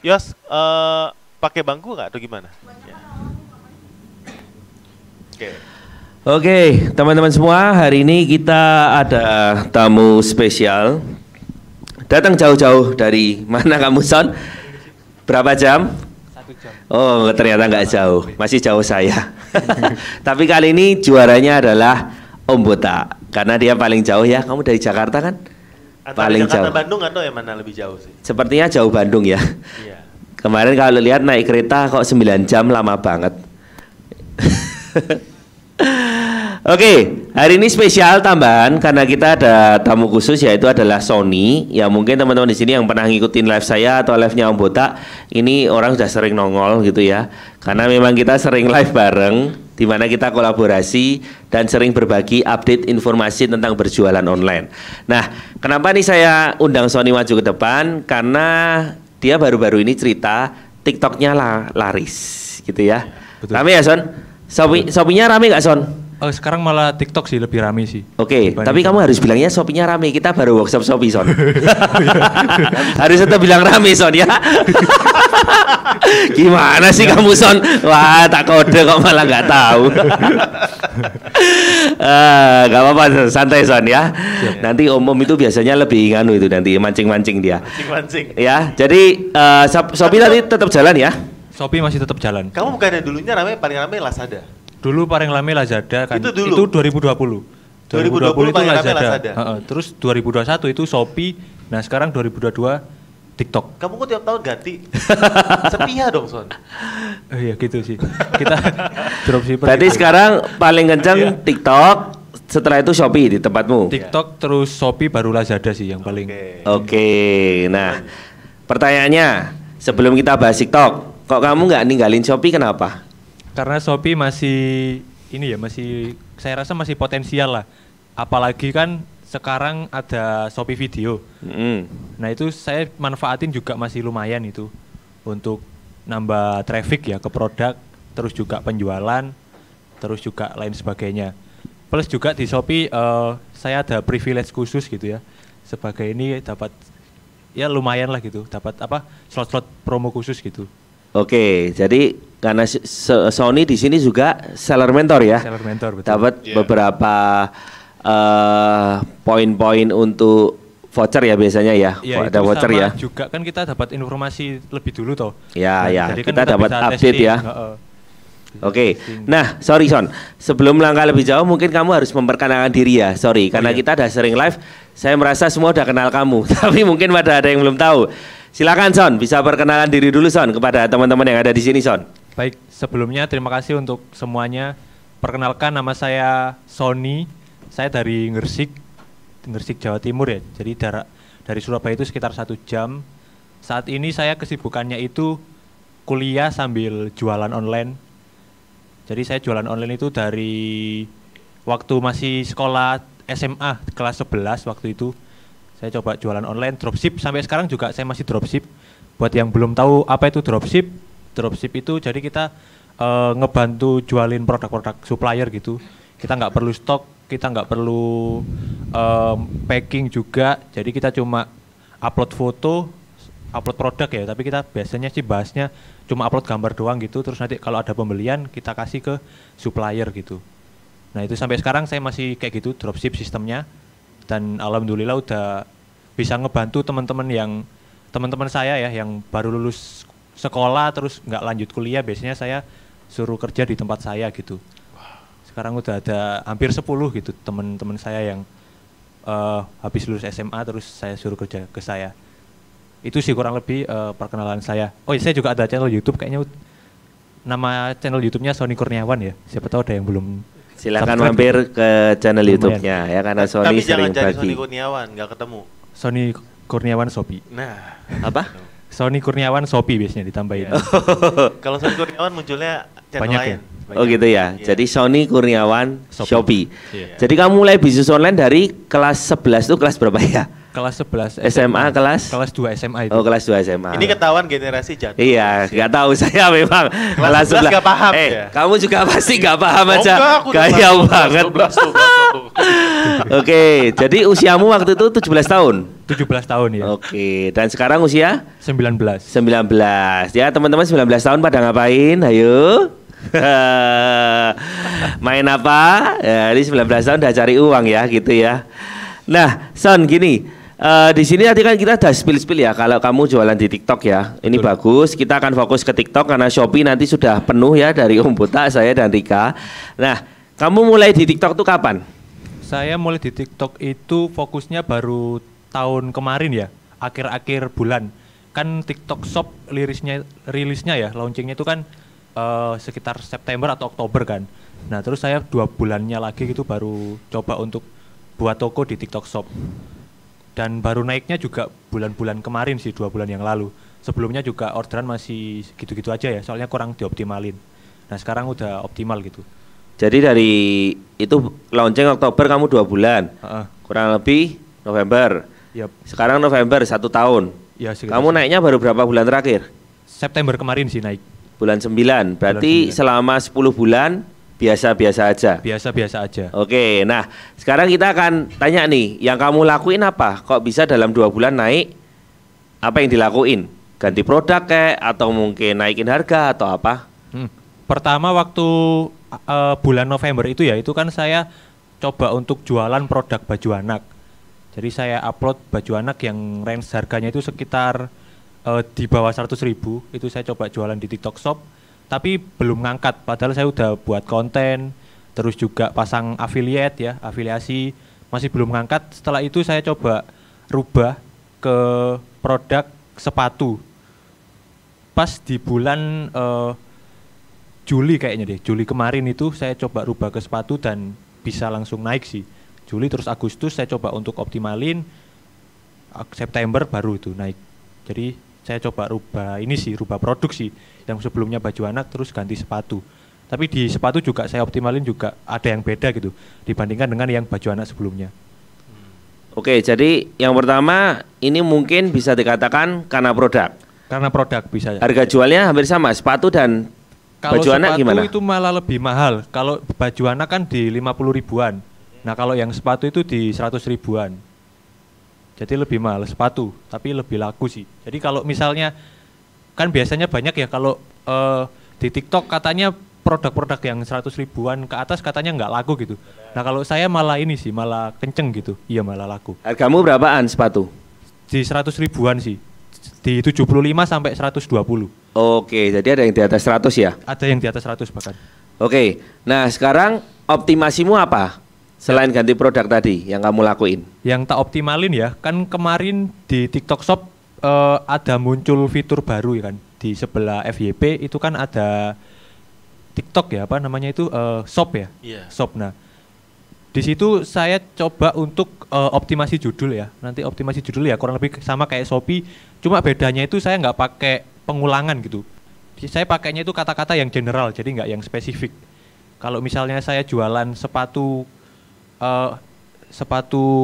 Yos, pakai bangku nggak atau gimana? Ya. Oke. Oke, teman-teman semua, hari ini kita ada tamu spesial. Datang jauh-jauh dari mana kamu, Son? Berapa jam? 1 jam. Oh, ternyata nggak jauh, masih jauh saya. Tapi kali ini juaranya adalah Om Botak, karena dia paling jauh ya. Kamu dari Jakarta kan? Antara Paling Jakarta jauh. Bandung atau yang mana lebih jauh sih? Sepertinya jauh Bandung ya. Iya. Kemarin kalau lihat naik kereta kok 9 jam, lama banget. Oke, hari ini spesial tambahan karena kita ada tamu khusus, yaitu adalah Sony. Ya mungkin teman-teman di sini yang pernah ngikutin live saya atau live-nya Om Botak, ini orang sudah sering nongol gitu ya. Karena memang kita sering live bareng, di mana kita kolaborasi dan sering berbagi update informasi tentang berjualan online. Nah, kenapa nih saya undang Sony maju ke depan? Karena dia baru-baru ini cerita TikToknya laris gitu ya. Betul. Rame ya Son? Shopee-nya rame nggak Son? Oh, sekarang malah TikTok sih lebih rame sih. Oke, tapi kamu harus bilangnya Shopee-nya rame. Kita baru workshop Shopee, Son. Harus tetap bilang rame, Son ya. Gimana sih kamu, Son? Wah, tak kode kok malah nggak tahu. Gak apa-apa, santai, Son ya. Siap. Nanti Om itu biasanya lebih nganu itu nanti mancing-mancing dia. Mancing-mancing. Ya, jadi Shopee tadi tetap jalan ya. Shopee masih tetap jalan. Kamu bukannya dulunya paling rame Lazada? Dulu paling rame Lazada kan. Itu dulu? Itu 2020. 2020 itu paling rame Lazada. Terus 2021 itu Shopee. Nah, sekarang 2022 TikTok. Kamu kok tiap tahun ganti? Sepia dong, Son. Iya gitu sih. Kita dropshipper. Berarti gitu. sekarang paling kencang TikTok, setelah itu Shopee di tempatmu. TikTok terus Shopee baru Lazada sih yang paling. Oke, nah pertanyaannya sebelum kita bahas TikTok, kok kamu nggak ninggalin Shopee kenapa? Karena Shopee masih ini ya, masih saya rasa masih potensial lah. Apalagi kan sekarang ada Shopee Video. Nah, itu saya manfaatin juga masih lumayan itu untuk nambah traffic ya ke produk, terus juga penjualan, terus juga lain sebagainya. Plus juga di Shopee saya ada privilege khusus gitu ya. Sebagai ini dapat ya lumayan lah gitu, dapat apa? Slot-slot promo khusus gitu. Oke, jadi karena Sony di sini juga seller mentor ya. Seller mentor betul. Dapat beberapa poin-poin untuk voucher ya biasanya ya. Iya, Ada itu voucher sama ya. juga kan kita dapat informasi lebih dulu toh. Ya, ya. jadi Kita kan dapat bisa update testing, ya. Oke, nah sorry Son, sebelum langkah lebih jauh mungkin kamu harus memperkenalkan diri ya, sorry, karena iya. kita udah sering live, saya merasa semua udah kenal kamu, tapi mungkin pada ada yang belum tahu. Silakan Son, bisa perkenalan diri dulu Son, kepada teman-teman yang ada di sini Son. Baik, sebelumnya terima kasih untuk semuanya. Perkenalkan, nama saya Sony, saya dari Gresik Jawa Timur ya, jadi dari Surabaya itu sekitar 1 jam. Saat ini saya kesibukannya itu kuliah sambil jualan online. Jadi saya jualan online itu dari waktu masih sekolah SMA kelas 11 waktu itu. Saya coba jualan online, dropship, sampai sekarang juga saya masih dropship. Buat yang belum tahu apa itu dropship itu jadi kita ngebantu jualin produk-produk supplier gitu. Kita nggak perlu stok, kita nggak perlu packing juga. Jadi kita cuma upload foto, upload produk ya, tapi kita biasanya sih bahasnya cuma upload gambar doang gitu, terus nanti kalau ada pembelian kita kasih ke supplier gitu. Nah itu sampai sekarang saya masih kayak gitu dropship sistemnya, dan alhamdulillah udah bisa ngebantu teman-teman saya ya yang baru lulus sekolah terus nggak lanjut kuliah, biasanya saya suruh kerja di tempat saya gitu. Sekarang udah ada hampir 10 gitu teman-teman saya yang habis lulus SMA terus saya suruh kerja ke saya. Itu sih kurang lebih perkenalan saya. Oh iya, saya juga ada channel YouTube, kayaknya nama channel YouTube-nya Sony Kurniawan ya. Siapa tahu ada yang belum. Silakan mampir ke channel YouTube-nya ya, karena Sony Tapi jangan sering cari bagi. Sony Kurniawan, nggak ketemu. Sony Kurniawan Shopee. Nah, Apa? Sony Kurniawan Shopee biasanya ditambahin. kalau Sony Kurniawan munculnya channel Banyak lain. ya? Oh gitu ya. Iya. Jadi Sony Kurniawan Shopee. Shopee. Iya. Jadi kamu mulai bisnis online dari kelas 11 itu kelas berapa ya? Kelas 11 SMA kelas? Kelas 2 SMA itu. Oh, kelas 2 SMA. Ini ketahuan generasi jatuh. Iya, nggak tahu saya memang Kelas 11 nggak paham ya? Kamu juga pasti nggak paham Oh, aja. enggak, aku udah Gaya paham. banget. 12. Oke, jadi usiamu waktu itu 17 tahun. 17 tahun ya. Oke, dan sekarang usia 19. 19. Ya, teman-teman 19 tahun pada ngapain? Ayo. Main apa? Ya, ini 19 tahun udah cari uang ya, gitu ya. Nah, Son, gini. Di sini tadi kan kita udah spill ya kalau kamu jualan di TikTok ya. Ini Betul. bagus. Kita akan fokus ke TikTok karena Shopee nanti sudah penuh ya dari Om Botak, saya dan Rika. Nah, kamu mulai di TikTok tuh kapan? Saya mulai di TikTok itu fokusnya baru tahun kemarin ya, akhir-akhir bulan. Kan TikTok Shop rilisnya ya, launchingnya itu kan sekitar September atau Oktober kan. Nah, terus saya 2 bulannya lagi gitu baru coba untuk buat toko di TikTok Shop. Dan baru naiknya juga bulan-bulan kemarin sih, 2 bulan yang lalu. Sebelumnya juga orderan masih gitu-gitu aja ya, soalnya kurang dioptimalin. Nah, sekarang udah optimal gitu. Jadi dari itu launching Oktober kamu 2 bulan. Kurang lebih November. Yap. Sekarang November 1 tahun. Ya, sekitar Kamu naiknya baru berapa bulan terakhir? September kemarin sih naik. Bulan 9. Berarti Bulan 9. selama 10 bulan biasa-biasa aja. Biasa-biasa aja. Oke, nah sekarang kita akan tanya nih, yang kamu lakuin apa? Kok bisa dalam 2 bulan naik? Apa yang dilakuin? Ganti produk kayak atau mungkin naikin harga atau apa? Pertama waktu bulan November itu ya, itu kan saya coba untuk jualan produk baju anak. Jadi saya upload baju anak yang range harganya itu sekitar di bawah 100.000. Itu saya coba jualan di TikTok Shop. Tapi belum ngangkat, padahal saya udah buat konten, terus juga pasang affiliate ya, afiliasi, masih belum ngangkat. Setelah itu saya coba rubah ke produk sepatu. Pas di bulan Juli kayaknya deh, Juli kemarin itu saya coba rubah ke sepatu dan bisa langsung naik sih. Juli terus Agustus saya coba untuk optimalin, September baru itu naik. Jadi saya coba rubah produk sih, yang sebelumnya baju anak terus ganti sepatu. Tapi di sepatu juga saya optimalin juga ada yang beda gitu dibandingkan dengan yang baju anak sebelumnya. Oke, jadi yang pertama ini mungkin bisa dikatakan karena produk. Karena produk bisa. Harga jualnya hampir sama, sepatu dan Kalau baju anak sepatu gimana? itu malah lebih mahal. Kalau baju anak kan di 50 ribuan. Nah, kalau yang sepatu itu di 100 ribuan. Jadi lebih mahal sepatu, tapi lebih laku sih. Jadi kalau misalnya kan biasanya banyak ya kalau di TikTok katanya produk-produk yang 100 ribuan ke atas katanya nggak laku gitu. Nah, kalau saya malah ini sih malah kenceng gitu. Iya, malah laku. Hargamu berapaan sepatu? Di 100 ribuan sih. Di 75 sampai 120. Oke, jadi ada yang di atas 100 ya? Ada yang di atas 100 bahkan. Oke, nah sekarang optimasimu apa? Selain ganti produk tadi yang kamu lakuin. Yang tak optimalin ya, kan kemarin di TikTok Shop ada muncul fitur baru ya kan. Di sebelah FYP itu kan ada TikTok ya, apa namanya itu Shop ya. Iya. Shop. Nah, di situ saya coba untuk optimasi judul ya. Nanti optimasi judul ya kurang lebih sama kayak Shopee, cuma bedanya itu saya nggak pakai pengulangan gitu. Saya pakainya itu kata-kata yang general, jadi nggak yang spesifik. Kalau misalnya saya jualan sepatu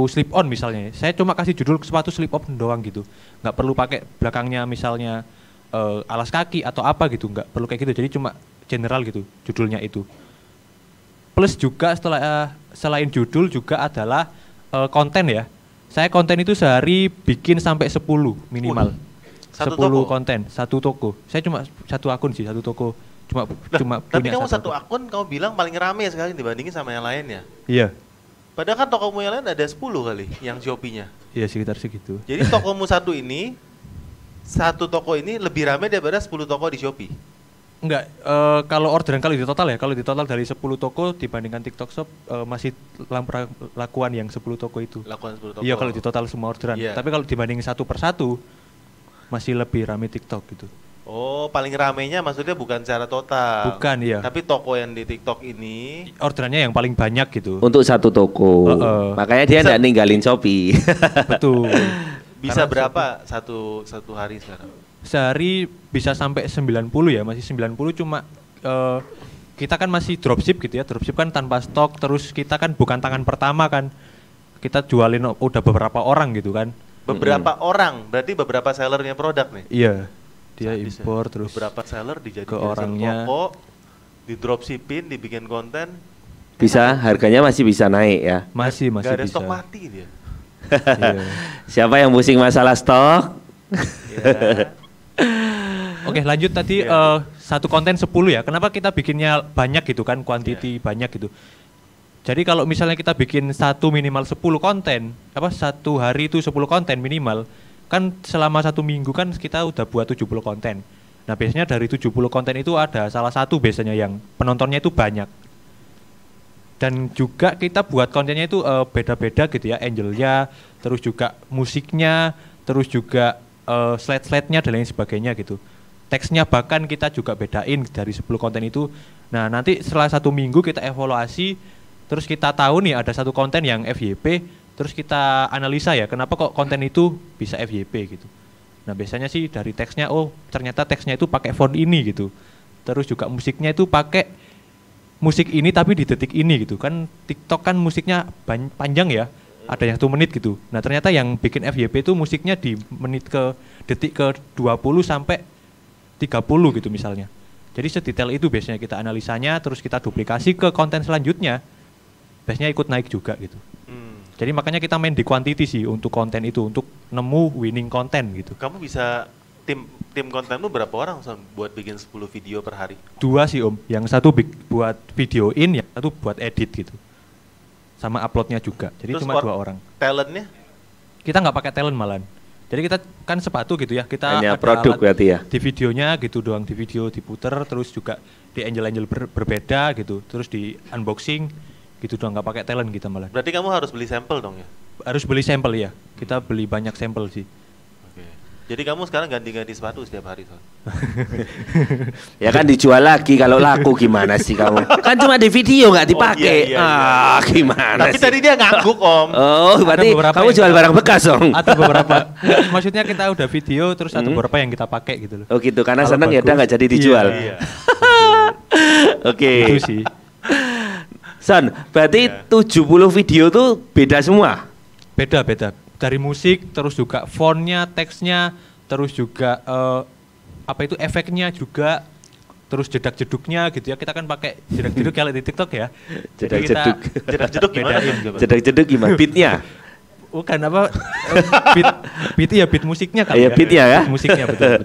slip on misalnya, saya cuma kasih judul sepatu slip on doang gitu, nggak perlu pakai belakangnya misalnya alas kaki atau apa gitu, nggak perlu kayak gitu, jadi cuma general gitu judulnya itu. Plus juga selain judul juga adalah konten ya, saya konten itu sehari bikin sampai 10 minimal. 10 Satu toko? konten, satu toko. Saya cuma satu akun sih, satu toko. Cuma Tapi punya kamu satu akun kamu bilang paling rame sekali dibandingin sama yang lainnya. Iya. Padahal kan tokomu yang lain ada 10 kali yang Shopee-nya. Iya, sekitar segitu. Jadi tokomu satu toko ini lebih ramai daripada 10 toko di Shopee. Enggak, kalau orderan kalau di total dari 10 toko dibandingkan TikTok Shop masih lakuan yang 10 toko itu. Lakukan 10 toko. Iya, kalau di total semua orderan. Iya. Tapi kalau dibandingin satu persatu masih lebih ramai TikTok gitu. Oh, paling ramainya maksudnya bukan secara total. Bukan, iya. Tapi toko yang di TikTok ini Orderannya yang paling banyak gitu. Untuk satu toko. Makanya dia nggak ninggalin Shopee. Betul. bisa Karena berapa satu hari sekarang? Sehari bisa sampai 90 ya, masih 90, cuma kita kan masih dropship gitu ya. Dropship kan tanpa stok, terus kita kan bukan tangan pertama kan. Kita jualin udah beberapa orang gitu kan. beberapa orang, berarti beberapa sellernya produk nih. Iya. Dia Sadis ya. impor terus Beberapa seller dijadiin ke orangnya. toko, di dropshipping, dibikin konten. Bisa, harganya masih bisa naik ya. masih Gak ada bisa. stok mati dia. Iya. Siapa yang pusing masalah stok? Ya. Oke, lanjut tadi Iya. satu konten 10 ya. Kenapa kita bikinnya banyak gitu kan, quantity banyak gitu. Jadi kalau misalnya kita bikin minimal 10 konten, satu hari itu 10 konten minimal, kan selama 1 minggu kan kita udah buat 70 konten. Nah biasanya dari 70 konten itu ada salah satu biasanya yang penontonnya itu banyak. Dan juga kita buat kontennya itu beda-beda gitu ya, angelnya, terus juga musiknya, terus juga slide-slide-nya dan lain sebagainya gitu. Teksnya bahkan kita juga bedain dari 10 konten itu. Nah nanti setelah 1 minggu kita evaluasi, terus kita tahu nih ada satu konten yang FYP, terus kita analisa ya kenapa kok konten itu bisa FYP gitu. Nah biasanya sih dari teksnya, oh ternyata teksnya itu pakai font ini gitu. Terus juga musiknya itu pakai musik ini tapi di detik ini gitu kan. TikTok kan musiknya panjang ya, ada yang 1 menit gitu. Nah ternyata yang bikin FYP itu musiknya di detik ke 20 sampai 30 gitu misalnya. Jadi sedetail itu biasanya kita analisanya, terus kita duplikasi ke konten selanjutnya. Biasanya ikut naik juga gitu. Jadi makanya kita main di quantity sih untuk konten itu, untuk nemu winning konten gitu. Kamu bisa tim kontenmu berapa orang Son buat bikin 10 video per hari? 2 sih Om, yang satu buat videoin, yang satu buat edit gitu. Sama uploadnya juga, jadi Terus cuma 2 orang. Talentnya? Kita nggak pakai talent malahan. Jadi kita kan sepatu gitu ya, kita Hanya ada produk alat berarti ya? di videonya gitu doang, di video diputer, terus juga di angel-angel berbeda gitu, terus di unboxing gitu doang, nggak pakai talent kita malah. Berarti kamu harus beli sampel dong ya? Harus beli sampel ya, kita beli banyak sampel sih. Oke. Jadi kamu sekarang ganti-ganti sepatu setiap hari Son? Ya kan dijual lagi, kalau laku gimana sih kamu? Kan cuma di video nggak dipakai. iya, iya. Gimana Tapi sih? tadi dia ngangguk Om. Oh, berarti beberapa kamu yang jual kita- barang bekas dong? Ada beberapa, maksudnya kita udah video terus ada beberapa yang kita pakai gitu loh. Oh gitu, karena Kalau seneng ya udah bagus, nggak jadi dijual. Iya. Oke. Itu sih. Son, berarti Iya. 70 video tuh beda semua? Beda-beda. Dari musik, terus juga fontnya, teksnya, terus juga efeknya juga, terus jedak-jeduknya gitu ya. Kita kan pakai jedak-jeduk kalau di TikTok ya. Jadi kita Jedak-jeduk. Jedak-jeduk gimana? bedain. Coba? Jedak-jeduk gimana? Beatnya? Bukan beat ya, beat musiknya kan Iya, beatnya ya? Beat musiknya betul.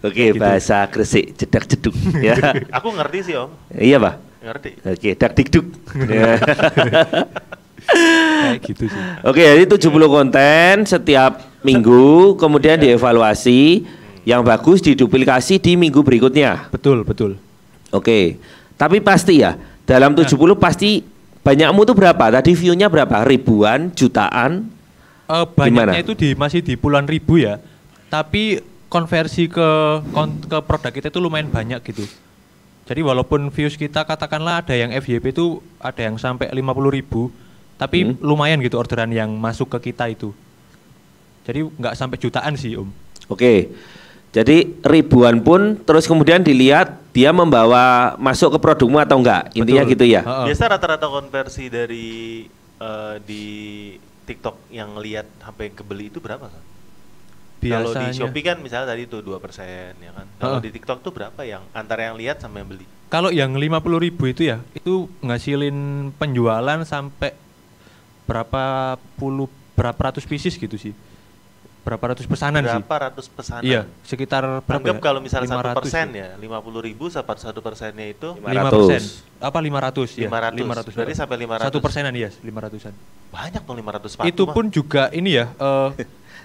Oke, Gitu. bahasa Gresik, jedak-jeduk. Ya. Aku ngerti sih Om. Iya, Pak. Ngerti. Oke, dak-dikduk. Ya. Kayak gitu sih. Oke, jadi 70 konten setiap minggu, kemudian dievaluasi, yang bagus diduplikasi di minggu berikutnya. Betul, betul. Oke, tapi pasti ya, dalam 70 pasti banyakmu tuh berapa? Tadi view-nya berapa? Ribuan, jutaan? Gimana? Banyaknya itu masih di puluhan ribu ya. Tapi konversi ke produk kita itu lumayan banyak gitu. Jadi walaupun views kita katakanlah ada yang FYP itu ada yang sampai 50.000, tapi lumayan gitu orderan yang masuk ke kita itu. Jadi nggak sampai jutaan sih Om. Oke, jadi ribuan pun terus kemudian dilihat dia membawa masuk ke produkmu atau enggak, intinya Betul. gitu ya. Heeh. Biasa rata-rata konversi dari di TikTok yang lihat sampai kebeli itu berapa Son? Kalau di Shopee kan misalnya tadi itu 2% ya kan. Kalau di TikTok tuh berapa yang antara yang lihat sama yang beli? Kalau yang 50.000 itu ya, itu ngasilin penjualan sampai berapa ratus pieces gitu sih. Berapa ratus pesanan sih. Berapa ratus pesanan? Iya, sekitar berapa Anggap ya? kalau misalnya 500 1% ya. ya, 50.000 1%-nya itu 500. 5%. Apa 500 ya? 500. Berarti sampai 500. 1%-an ya, 500-an. banyak dong 500 sepatu. Itu mah. pun juga ini ya,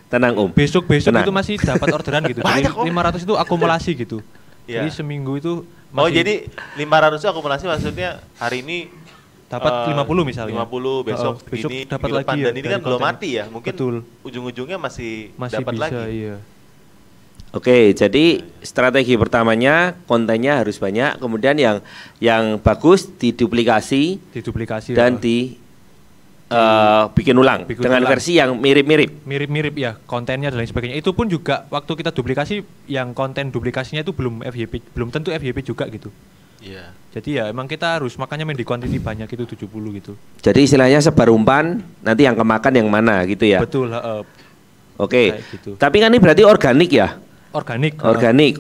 Tenang Om. besok-besok Tenang. itu masih dapat orderan gitu. Banyak, Jadi Om. 500 itu akumulasi gitu. Iya. Jadi seminggu itu Oh jadi 500 itu akumulasi maksudnya hari ini dapat 50 misalnya. 50 besok besok ini dapat minggu depan. lagi ya Dan ini kan dari belum konten. mati ya. Mungkin Betul. ujung-ujungnya masih Masih dapat bisa, lagi. iya. Oke, jadi strategi pertamanya kontennya harus banyak, kemudian yang bagus diduplikasi Diduplikasi dan bikin ulang Bikin dengan ulang. versi yang mirip-mirip. mirip-mirip ya kontennya dan lain sebagainya. Itu pun juga waktu kita duplikasi yang konten duplikasinya itu belum FYP, belum tentu FYP juga gitu. Iya. Jadi ya emang kita harus makanya main di quantity banyak itu 70 gitu. Jadi istilahnya sebar umpan, nanti yang kemakan yang mana gitu ya. Betul, Oke. Kayak gitu. Tapi kan ini berarti organik ya? Organik.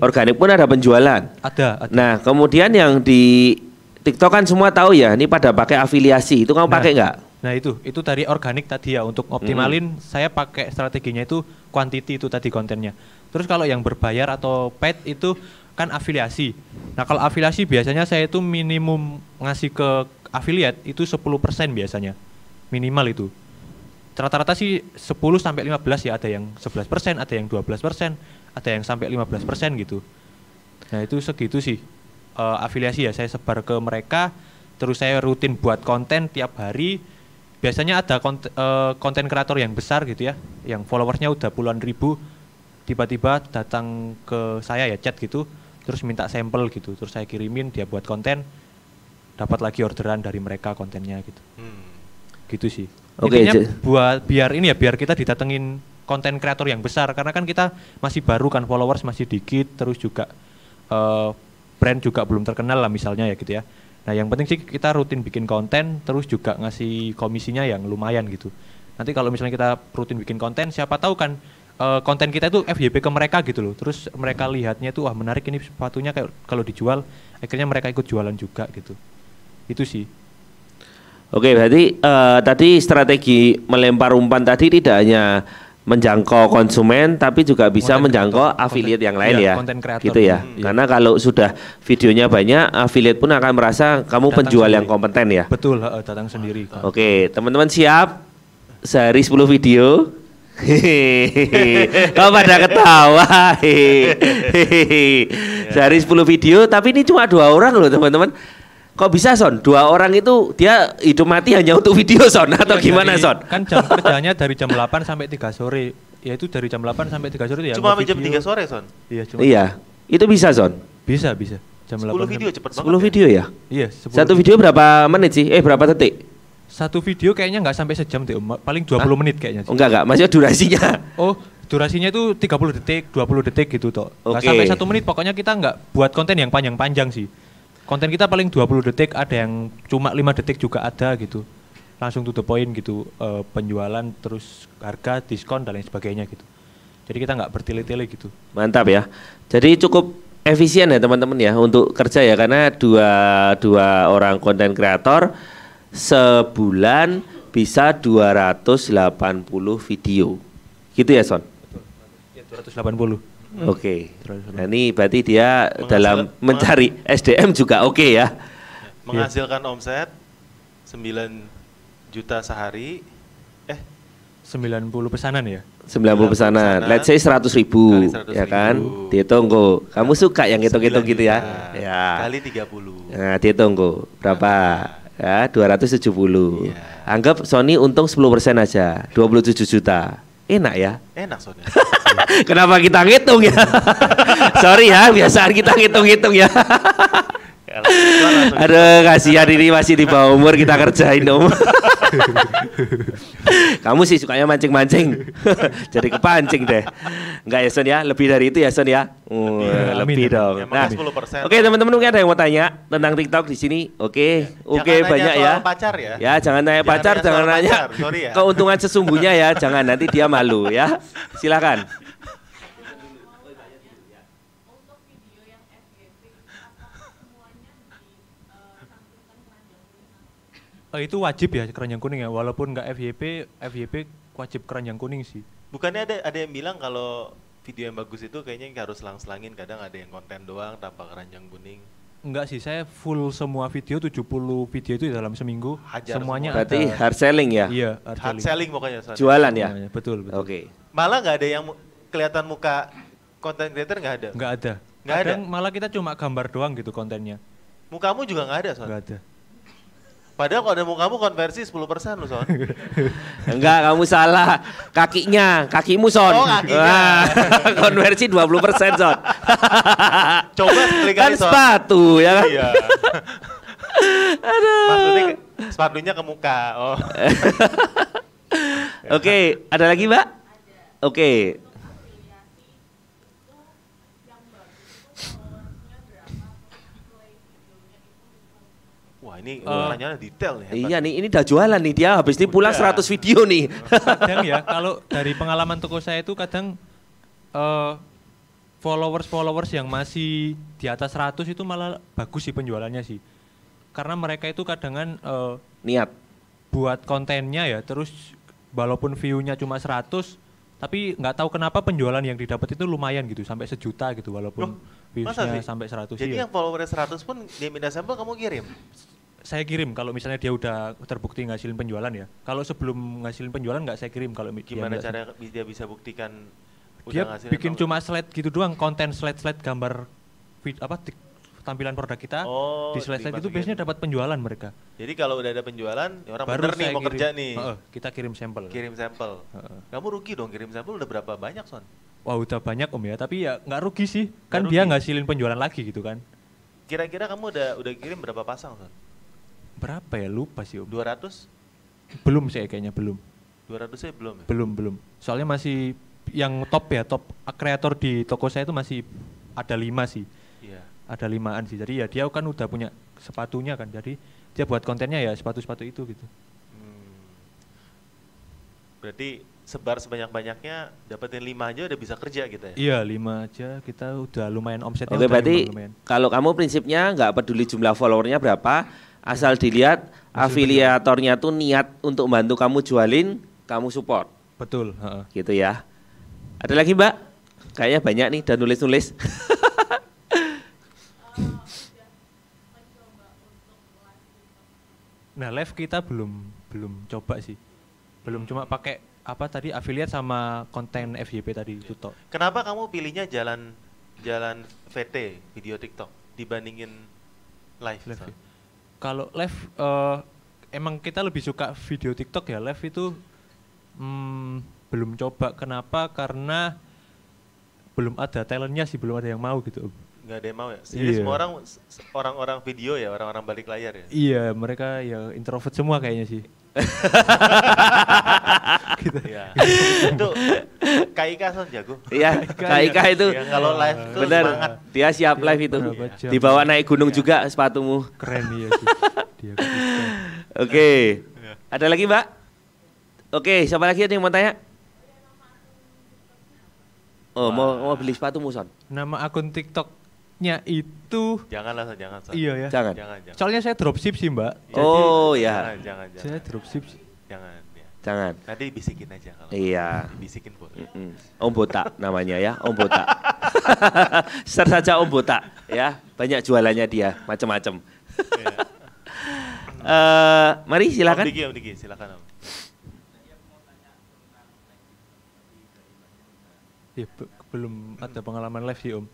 Organik pun ada penjualan. Ada. Nah, kemudian yang di TikTok kan semua tahu ya, ini pada pakai afiliasi. Itu kamu pakai nggak? Nah itu dari organik tadi ya, untuk optimalin saya pakai strateginya itu quantity itu tadi kontennya. Terus kalau yang berbayar atau paid itu kan afiliasi. Nah kalau afiliasi biasanya saya itu minimum ngasih ke affiliate itu 10% biasanya. Minimal itu. Rata-rata sih 10 sampai 15 ya, ada yang 11%, ada yang 12%, ada yang sampai 15% gitu. Nah itu segitu sih afiliasi ya, saya sebar ke mereka, terus saya rutin buat konten tiap hari. Biasanya ada konten kreator yang besar gitu ya, yang followersnya udah puluhan ribu, tiba-tiba datang ke saya ya, chat gitu, terus minta sampel gitu, terus saya kirimin, dia buat konten, dapat lagi orderan dari mereka kontennya gitu. Gitu sih. Oke, Intinya biar kita didatengin konten kreator yang besar, karena kan kita masih baru kan, followers masih dikit, terus juga brand juga belum terkenal lah misalnya ya gitu ya. Nah yang penting sih kita rutin bikin konten, terus juga ngasih komisinya yang lumayan gitu. Nanti kalau misalnya kita rutin bikin konten, siapa tahu kan konten kita itu FYP ke mereka gitu loh. Terus mereka lihatnya tuh, wah menarik ini sepatunya, kayak kalau dijual, akhirnya mereka ikut jualan juga gitu. Itu sih. Oke, berarti tadi strategi melempar umpan tadi tidak hanya menjangkau konsumen, tapi juga bisa menjangkau affiliate yang lain ya, gitu ya. Karena kalau sudah videonya banyak, affiliate pun akan merasa kamu datang penjual sendiri, yang kompeten ya. Betul, datang sendiri. Oke, teman-teman siap? Sehari 10 video. Kau pada ketawa. Sehari 10 video, tapi ini cuma 2 orang loh teman-teman. Kok bisa Son? 2 orang itu dia hidup mati hanya untuk video Son atau gimana Son? Kan jam kerjanya dari jam 8 sampai 3 sore. Ya itu dari jam 8 sampai 3 sore itu ya. Cuma sampai jam 3 sore Son? Iya. Itu bisa Son? Bisa. Jam 10 video cepet banget. 10 video ya? Iya. Satu video berapa menit sih? Berapa detik? Satu video kayaknya nggak sampai sejam deh, paling 20 menit kayaknya. Enggak, maksudnya durasinya. Oh, durasinya itu 30 detik, 20 detik gitu toh. Nggak sampai 1 menit, pokoknya kita nggak buat konten yang panjang-panjang sih. Konten kita paling 20 detik, ada yang cuma 5 detik juga ada gitu. Langsung to the point gitu, penjualan, terus harga, diskon, dan lain sebagainya gitu. Jadi kita nggak bertele-tele gitu. Mantap ya. Jadi cukup efisien ya teman-teman ya untuk kerja ya, karena dua orang konten kreator sebulan bisa 280 video. Gitu ya Son? Betul. Ya, 280. Oke. Nah ini berarti dia dalam mencari SDM juga oke ya. Menghasilkan omset 9 juta sehari. 90 pesanan ya? 90 pesanan. Let's say 100.000 ya kan? Dihitung kok. Kamu suka yang hitung-hitung gitu ya? Ya. Kali 30. Nah, dihitung kok. Berapa? Ya, 270. Anggap Sony untung 10% aja, 27 juta. Enak ya? Enak Sony. Kenapa kita ngitung ya? Sorry ya, biasaan kita ngitung-ngitung ya. Aduh, kasihan ini masih di bawah umur kita kerjain Om. Kamu sih sukanya mancing-mancing. Jadi kepancing deh. Enggak ya Son ya? Lebih dari itu ya Son ya? Lebih dong. Nah, oke teman-teman, mungkin ada yang mau tanya tentang TikTok di sini? Oke, banyak ya. Pacar ya? Ya, jangan nanya pacar, jangan nanya keuntungan sesungguhnya ya. Jangan, nanti dia malu ya. Silakan. Itu wajib ya keranjang kuning ya, walaupun nggak FYP wajib keranjang kuning sih. Bukannya ada yang bilang kalau video yang bagus itu kayaknya harus selang-selangin, kadang ada yang konten doang tanpa keranjang kuning. Enggak sih, saya full semua video, 70 video itu dalam seminggu. Hajar semuanya semua. Berarti hard selling ya? Iya, hard selling pokoknya. Jualan ya? Betul. Oke. Malah nggak ada yang kelihatan muka konten creator, nggak ada? Nggak ada. Malah kita cuma gambar doang gitu kontennya. Mukamu juga nggak ada Son? Nggak ada. Padahal kalau ada mukamu konversi 10% loh Son. Enggak, kamu salah. Kakimu Son. Oh, kakinya. Konversi 20% Son. Coba sekali kan Son. Sepatu ya kan? Iya. Aduh. Maksudnya sepatunya ke muka. Oh. Oke, ada lagi Mbak? Oke. Wah ini pertanyaannya detail nih. Iya nih, ini udah jualan nih dia. Habis ini pulang 100 video nih. Kadang ya, kalau dari pengalaman toko saya itu kadang followers yang masih di atas 100 itu malah bagus sih penjualannya sih. Karena mereka itu kadangan Niat. buat kontennya ya, terus walaupun view-nya cuma 100, tapi nggak tahu kenapa penjualan yang didapat itu lumayan gitu, sampai 1 juta gitu walaupun views-nya sampai 100. Jadi iya. yang followernya 100 pun dia minta sampel kamu kirim? Saya kirim kalau misalnya dia udah terbukti ngasilin penjualan ya. Kalau sebelum ngasilin penjualan nggak saya kirim kalau Gimana cara dia bisa buktikan dia udah ngasilin bikin cuma slide gitu doang, konten slide gambar tampilan produk kita di slide itu biasanya dapat penjualan mereka. Jadi kalau udah ada penjualan, ya orang Baru bener nih saya mau kirim. kerja nih. Kita kirim sampel. Kirim sampel. Kamu rugi dong kirim sampel udah berapa banyak Son? Wah udah banyak Om ya, tapi ya nggak rugi sih. Kan Nggak dia rugi. ngasilin penjualan lagi gitu kan. Kira-kira kamu udah kirim berapa pasang Son? Berapa ya, lupa sih Om. 200? Belum sih kayaknya, belum. 200 sih belum ya? Belum. Soalnya masih yang top kreator di toko saya itu masih ada 5 sih. Iya. Ada 5-an sih. Jadi ya dia kan udah punya sepatunya kan. Jadi dia buat kontennya ya sepatu-sepatu itu gitu. Berarti sebar sebanyak-banyaknya dapetin 5 aja udah bisa kerja gitu ya? Iya 5 aja kita udah lumayan omsetnya. Oke, udah berarti lumayan. kalau kamu prinsipnya nggak peduli jumlah followernya berapa, asal dilihat afiliatornya tuh niat untuk bantu kamu jualin, kamu support. Betul. Gitu ya. Ada lagi Mbak? Kayaknya banyak nih dan nulis-nulis. Nah live kita belum coba sih. Belum, cuma pakai apa tadi affiliate sama konten FYP tadi itu toh. Kenapa kamu pilihnya jalan VT, video TikTok dibandingin live? Son? Kalau live emang kita lebih suka video TikTok ya. Live itu belum coba. Kenapa? Karena belum ada talentnya sih, belum ada yang mau gitu. Nggak ada yang mau ya? Jadi semua orang-orang video ya, orang-orang balik layar ya? Iya, mereka ya introvert semua kayaknya sih. Gitu. Ya. Itu Kak Ika Son jago. Iya, Kak Ika itu Ya, kalau live tuh bener, semangat. dia siap live itu. berapa jam. Dibawa naik gunung juga sepatumu. Keren iya sih. Dia konsisten. Oke. Ada lagi Mbak? Oke, siapa lagi yang mau tanya? Oh, mau beli sepatumu Son? Nama akun TikToknya itu Janganlah Son, jangan Son. iya ya. Jangan. Jangan. Soalnya saya dropship sih Mbak. Oh ya. Jangan. Saya dropship sih. Jangan. Ya. Jangan. Nanti bisikin aja kalau. Iya. Bisikin boleh. Om Botak namanya ya, Om Botak. Search saja Om Botak ya, banyak jualannya dia, macam-macam. Iya. Mari silakan. Om Diki, silakan Om. Ya, belum ada pengalaman live sih Om.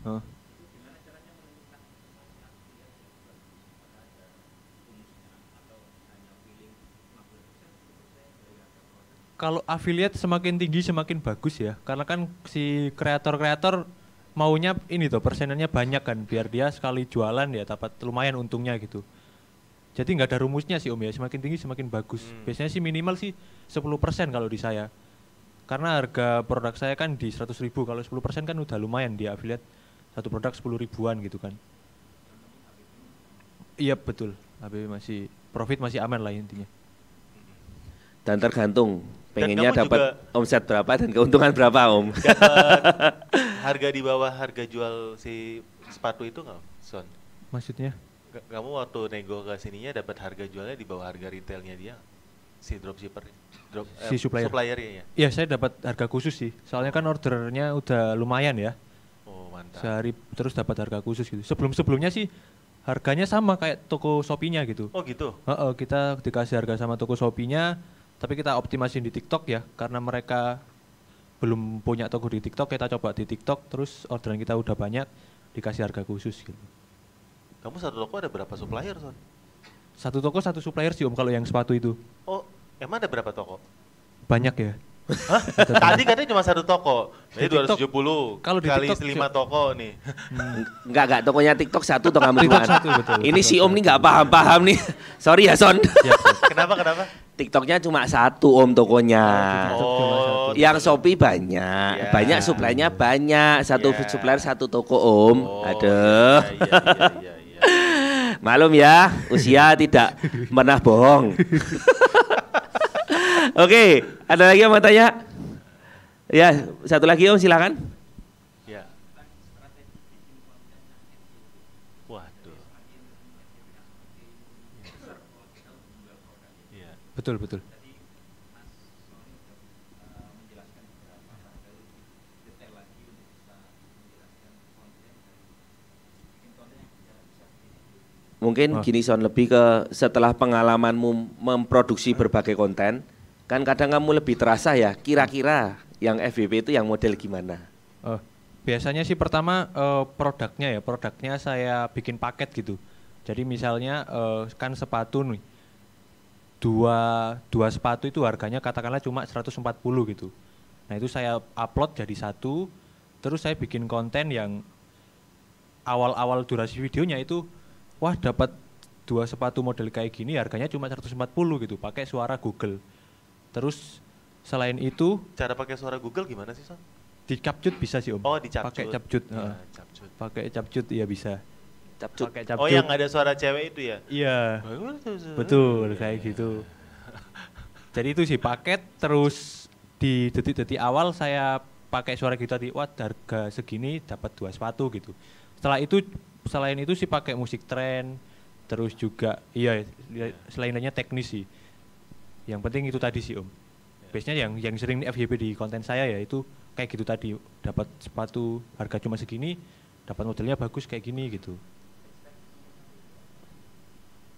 Hah? Kalau affiliate semakin tinggi semakin bagus ya, karena kan si kreator-kreator maunya ini tuh persenannya banyak kan, biar dia sekali jualan ya dapat lumayan untungnya gitu. Jadi nggak ada rumusnya sih Om ya, semakin tinggi semakin bagus. Biasanya sih minimal sih 10% kalau di saya. Karena harga produk saya kan di 100.000, kalau 10% kan udah lumayan di affiliate. Satu produk 10 ribuan gitu kan. Iya betul, HBP masih profit masih aman lah intinya. Dan tergantung Dan pengennya kamu dapat omset berapa dan keuntungan berapa Om. Dapat harga di bawah harga jual si sepatu itu nggak, Son? Maksudnya? Kamu waktu nego ke sininya dapat harga jualnya di bawah harga retailnya dia, si dropshipper, Si supplier. suppliernya ya? Iya saya dapat harga khusus sih, soalnya kan ordernya udah lumayan ya. Oh mantap. Sehari terus dapat harga khusus gitu. Sebelumnya sih harganya sama kayak toko Shopee-nya gitu. Oh gitu? Kita dikasih harga sama toko Shopee-nya, tapi kita optimasiin di TikTok ya, karena mereka belum punya toko di TikTok, kita coba di TikTok, terus orderan kita udah banyak, dikasih harga khusus gitu. Kamu satu toko ada berapa supplier, Son? Satu toko satu supplier sih Om kalau yang sepatu itu. Oh, emang ada berapa toko? Banyak ya. Hah? Tadi katanya cuma satu toko. Jadi 270 kalau di kali TikTok 5 toko nih. Enggak, tokonya TikTok satu toh kamu TikTok Juan. satu, betul. Ini TikTok si Om nih enggak paham-paham nih. Sorry ya Son. Kenapa? TikToknya cuma satu Om tokonya. Oh, Yang Shopee banyak, Ya. banyak supply-nya banyak. Satu Ya. supplier satu toko Om. Oh, Aduh. Iya. Malum ya, usia tidak pernah bohong. Oke, ada lagi yang mau tanya? Ya, satu lagi Om silakan. Ya. Waduh. Iya. Betul. Mungkin gini Son, lebih ke setelah pengalamanmu memproduksi berbagai konten, kan kadang kamu lebih terasa ya, kira-kira yang FYP itu yang model gimana? Biasanya sih pertama produknya saya bikin paket gitu. Jadi misalnya kan sepatu nih, dua sepatu itu harganya katakanlah cuma 140 gitu. Nah itu saya upload jadi satu, terus saya bikin konten yang awal-awal durasi videonya itu, wah dapat 2 sepatu model kayak gini harganya cuma 140 gitu, pakai suara Google. Terus selain itu Cara pakai suara Google gimana sih, Son? di capcut bisa sih Om. Oh, di capcut. Pakai capcut. Ya, capcut. Pakai capcut ya bisa. Capcut. Pakai capcut. Oh, yang ada suara cewek itu ya? Iya. Betul kayak gitu. Jadi itu sih paket, terus di detik-detik awal saya pakai suara gitu tadi, wah harga segini dapat 2 sepatu gitu. Selain itu sih pakai musik tren, terus juga selain lainnya teknis sih. Yang penting itu tadi sih Om. Biasanya yang sering FYP di konten saya ya itu kayak gitu tadi, dapat sepatu harga cuma segini, dapat modelnya bagus kayak gini gitu.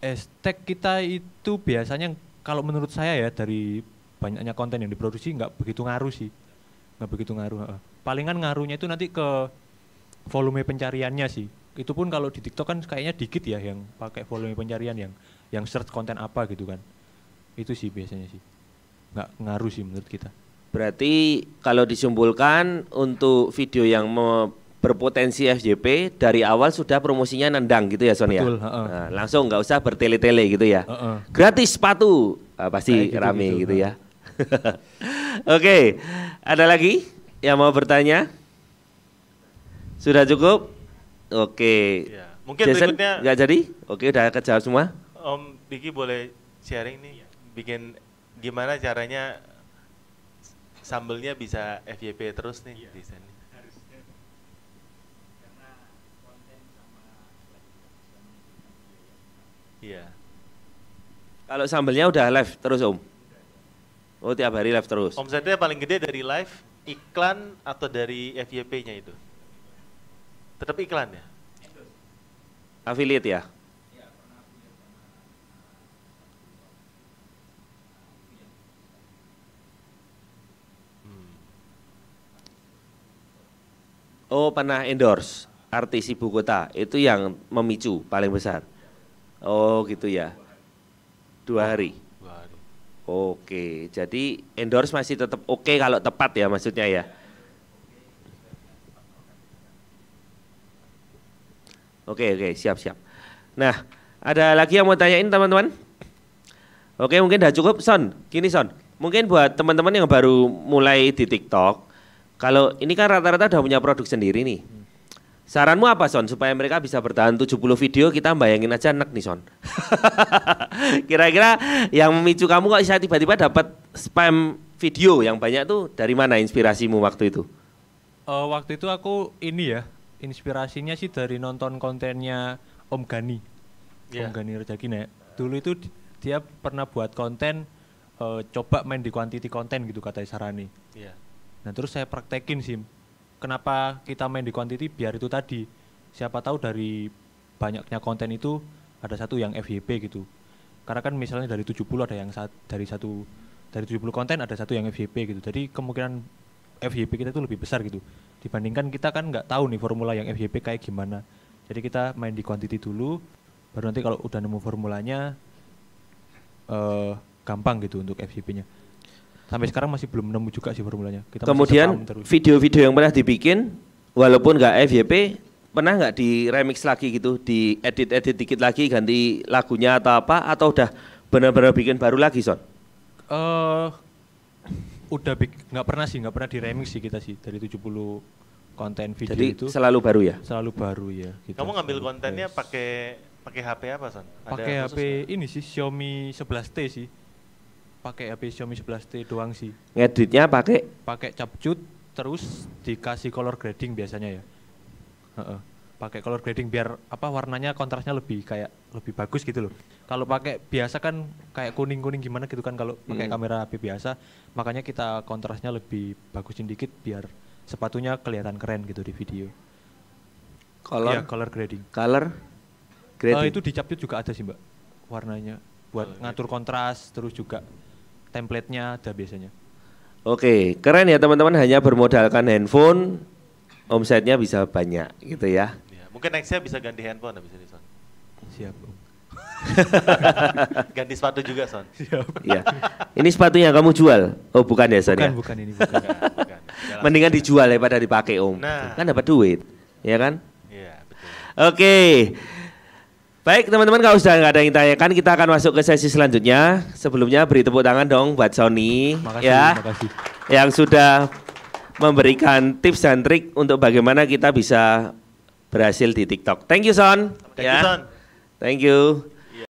Hashtag kita itu biasanya kalau menurut saya ya dari banyaknya konten yang diproduksi nggak begitu ngaruh sih, nggak begitu ngaruh. Palingan ngaruhnya itu nanti ke volume pencariannya sih. Itu pun kalau di TikTok kan kayaknya dikit ya yang pakai volume pencarian yang search konten apa gitu kan. Itu sih biasanya sih, nggak ngaruh sih menurut kita. Berarti kalau disimpulkan untuk video yang berpotensi FYP dari awal sudah promosinya nendang gitu ya Son ya? Betul, Nah, langsung nggak usah bertele-tele gitu ya? Heeh. Gratis sepatu, pasti Kayak rame gitu-gitu, gitu ya. Oke, ada lagi yang mau bertanya? Sudah cukup? Oke. Ya. Mungkin Jason berikutnya nggak jadi? Oke, udah kejawab semua. Om Diki boleh sharing nih, bikin gimana caranya sambelnya bisa FYP terus nih di sini. Iya. Kalau sambelnya udah live terus Om? Oh tiap hari live terus? Omsetnya paling gede dari live, iklan atau dari FYP-nya itu? Tetap iklan ya? Affiliate ya? Oh pernah endorse artis ibu kota, itu yang memicu paling besar. Oh gitu ya, 2 hari. Waduh. Oke, jadi endorse masih tetap oke kalau tepat ya maksudnya ya. Oke, siap. Nah, ada lagi yang mau tanyain teman-teman? Oke, mungkin udah cukup Son. Gini Son, mungkin buat teman-teman yang baru mulai di TikTok, kalau ini kan rata-rata udah punya produk sendiri nih. Saranmu apa Son supaya mereka bisa bertahan 70 video, kita bayangin aja enak nih Son. Kira-kira yang memicu kamu kok bisa tiba-tiba dapat spam video yang banyak tuh dari mana inspirasimu waktu itu? Waktu itu aku inspirasinya sih dari nonton kontennya Om Gani. Iya. Om Gani Rejagina. Dulu itu dia pernah buat konten coba main di quantity konten gitu katanya Sarani. Iya. Nah terus saya praktekin sih, kenapa kita main di quantity biar itu tadi, siapa tahu dari banyaknya konten itu ada satu yang FYP gitu. Karena kan misalnya dari 70 ada yang dari 70 konten ada satu yang FYP gitu. Jadi kemungkinan FYP kita itu lebih besar gitu. Dibandingkan kita kan nggak tahu nih formula yang FYP kayak gimana. Jadi kita main di quantity dulu, baru nanti kalau udah nemu formulanya gampang gitu untuk FYP-nya. Sampai sekarang masih belum nemu juga sih formulanya. Kita Kemudian video-video yang pernah dibikin, walaupun nggak FYP, pernah nggak di remix lagi gitu, di edit dikit lagi, ganti lagunya atau apa, atau udah benar-benar bikin baru lagi, Son? Nggak pernah di remix sih kita sih dari 70 konten video. Jadi itu selalu baru ya? Selalu baru ya. Gitu. Kamu ngambil kontennya pakai HP apa, Son? Pakai HP ini sih Xiaomi 11T sih. Pakai HP Xiaomi 11T doang sih. Ngeditnya pakai CapCut terus dikasih color grading biasanya ya. Pakai color grading biar warnanya kontrasnya lebih bagus gitu loh. Kalau pakai biasa kan kayak kuning-kuning gimana gitu kan kalau pakai kamera HP biasa, makanya kita kontrasnya lebih bagusin dikit biar sepatunya kelihatan keren gitu di video. Color grading. Color grading. Itu di CapCut juga ada sih, Mbak. Warnanya buat ngatur kontras, terus juga template-nya ada biasanya. Oke, keren ya teman-teman, hanya bermodalkan handphone omsetnya bisa banyak gitu ya. Mungkin nextnya bisa ganti handphone habis ini, Son. Siap. Ganti sepatu juga, Son. Siap. Iya. Ini sepatu yang kamu jual? Oh, bukan ya, Son? Bukan ini bukan. Bukan. Mendingan dijual daripada dipakai, Om. Nah. Kan dapat duit, ya kan? Iya, betul. Oke. Baik teman-teman, kalau sudah nggak ada yang tanyakan, kita akan masuk ke sesi selanjutnya. Sebelumnya beri tepuk tangan dong buat Sony, Makasih. yang sudah memberikan tips dan trik untuk bagaimana kita bisa berhasil di TikTok. Thank you, Son. Thank you, Son. Thank you.